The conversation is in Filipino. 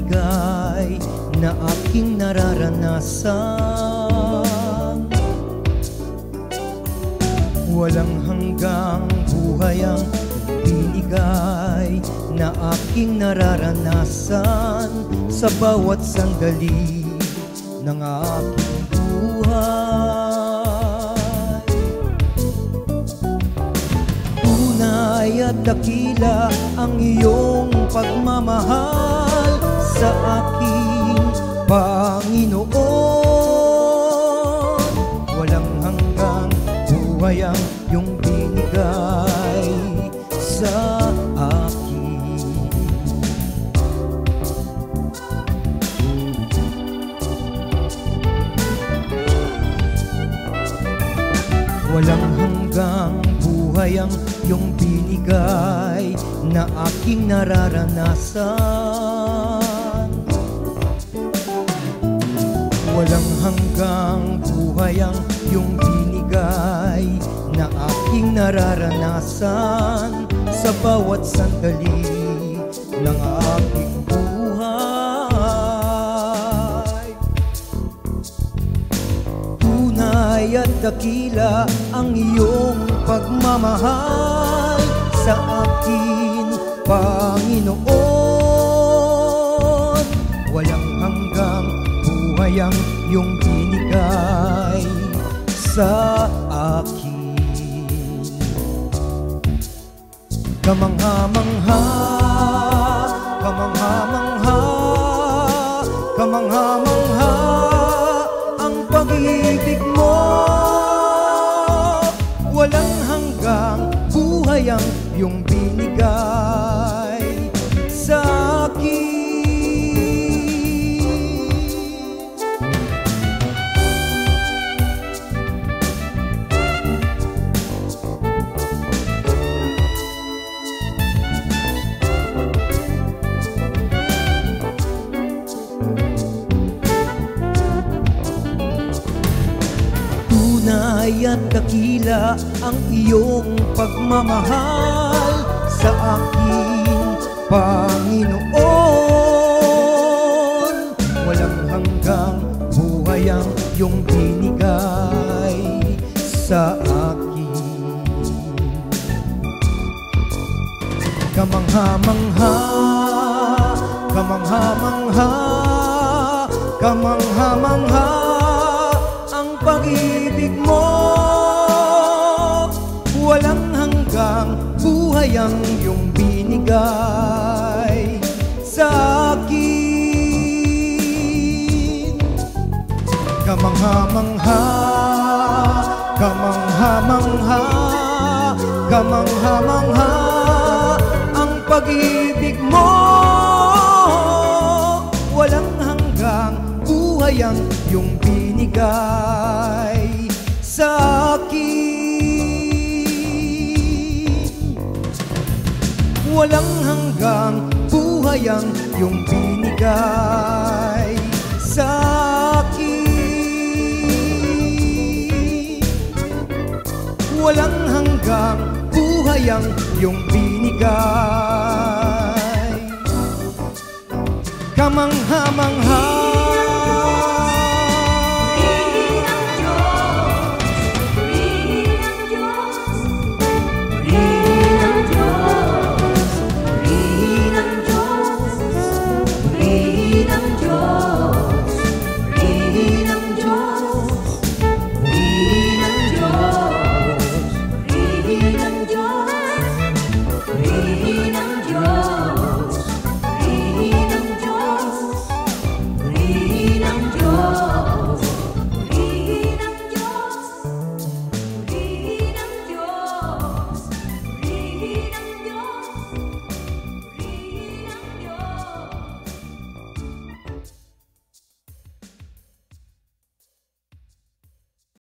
binigay na aking nararanasan. Walang hanggang buhay ang binigay na aking nararanasan sa bawat sandali ng aking buhay. Tunay at dakila ang iyong pagmamahal sa aking Panginoon. Walang hanggang buhay ang iyong binigay sa akin. Walang hanggang buhay ang iyong binigay na aking nararanasan. Walang hanggang buhay ang iyong binigay na aking nararanasan sa bawat sandali ng aking buhay. Tunay at dakila ang iyong pagmamahal sa akin, Panginoon. Walang hanggang buhay ang iyong binigay sa akin. Kamangha-mangha, kamangha-mangha, kamangha-mangha ang pag-ibig mo. Walang hanggang buhay ang iyong binigay sa akin. Tunay at dakila ang iyong pagmamahal sa akin, Panginoon. Walang hanggang buhay ang iyong binigay sa akin. Kamangha-mangha, kamangha-mangha, kamangha-mangha ang pag-ibig mo. Walang hanggang buhay ang iyong binigay sa akin. Kamangha-mangha, kamangha-mangha, kamangha-mangha ang pag-ibig mo. Walang hanggang buhay ang iyong binigay sa akin. Walang hanggang buhay ang iyong binigay sa akin. Walang hanggang buhay ang iyong binigay. Kamangha-mangha,